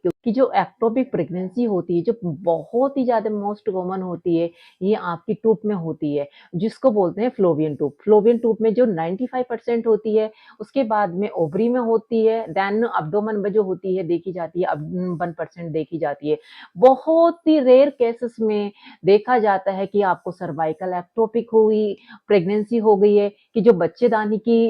क्योंकि जो ectopic pregnancy होती है, जो बहुत ही ज़्यादा मोस्ट कॉमन होती है, ये आपकी ट्यूब में होती है, जिसको बोलते हैं फ्लोपियन ट्यूब। फ्लोपियन ट्यूब में जो 95% होती है, उसके बाद में ओवरी में होती है, देन अब्डोमेन में जो होती है देखी जाती है, अब 1% देखी जाती है। बहुत ही रेयर केसेस में देखा जाता है कि आपको सर्वाइकल एक्टोपिक हुई, प्रेगनेंसी हो गई है, कि जो बच्चेदानी की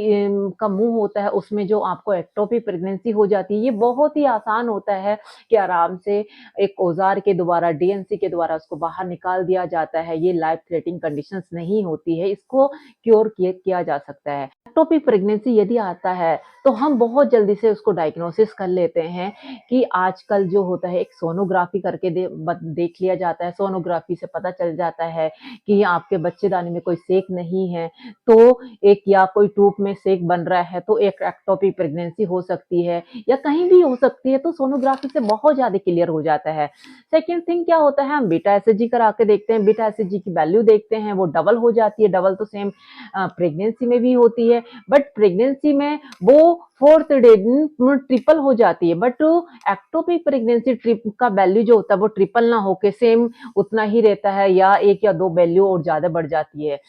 का मुँह होता है, उसमें जो आपको एक्टोपिक प्रेगनेंसी हो जाती है। ये बहुत ही आसान होता है कि आराम से एक औज़ार के द्वारा, डीएनसी के द्वारा उसको बाहर निकाल दिया जाता है। ये लाइफ थ्रेटनिंग कंडीशंस नहीं होती है, इसको क्योर किया जा सकता है। एक्टोपिक प्रेगनेंसी यदि आता है, तो हम बहुत जल्दी से उसको डायग्नोसिस कर लेते हैं कि आजकल जो होता है एक सोनोग्राफी करके देख लिया जाता है। सोनोग्राफी से पता चल जाता है कि आपके बच्चेदानी में कोई सेक नहीं है, तो एक या कोई ट्यूब में सेक बन रहा है, तो एक एक्टोपिक प्रेगनेंसी हो सकती है या कहीं भी हो सकती है, तो सोनोग्राफी से बहुत ज़्यादा क्लियर हो जाता है। सेकंड थिंग क्या होता है, हम बीटा एसएचजी करा के देखते हैं, बीटा एसएचजी की वैल्यू देखते हैं, वो डबल हो जाती है। डबल तो सेम प्रेगनेंसी में भी होती है, बट प्रेगनेंसी में वो फोर्थ डे ट्रिपल हो जाती है, बट एक्टोपिक प्रेगनेंसी ट्रिप का वैल्यू जो होता है वो ट्रिपल ना होके सेम उतना ही रहता है, या 1 या 2 वैल्यू और ज़्यादा बढ़ जाती है।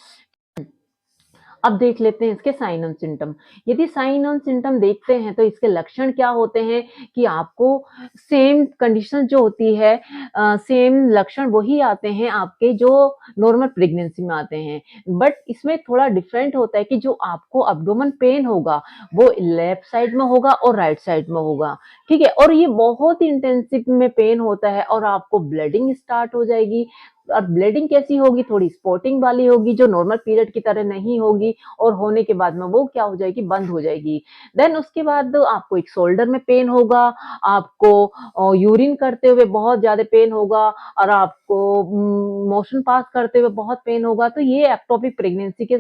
अब देख लेते हैं इसके साइन एंड सिम्पटम। यदि साइन एंड सिम्पटम देखते हैं तो इसके लक्षण क्या होते हैं कि आपको सेम कंडीशन जो होती है, सेम लक्षण वही आते हैं आपके जो नॉर्मल प्रेगनेंसी में आते हैं। बट इसमें थोड़ा डिफरेंट होता है कि जो आपको एब्डोमेन पेन होगा वो लेफ्ट साइड में होगा और राइट साइड में होगा, ठीक है? और ये बहुत ही इंटेंसिव में पेन होता है और आपको ब्लीडिंग स्टार्ट हो जाएगी। और ब्लीडिंग कैसी होगी, थोड़ी स्पॉटिंग वाली होगी, जो नॉर्मल पीरियड की तरह नहीं होगी, और होने के बाद में वो क्या हो जाएगी, बंद हो जाएगी। देन उसके बाद आपको एक शोल्डर में पेन होगा, आपको यूरिन करते हुए बहुत ज़्यादा पेन होगा, और आपको मोशन पास करते हुए बहुत पेन होगा। तो ये एक्टोपिक प्रेगनेंसी के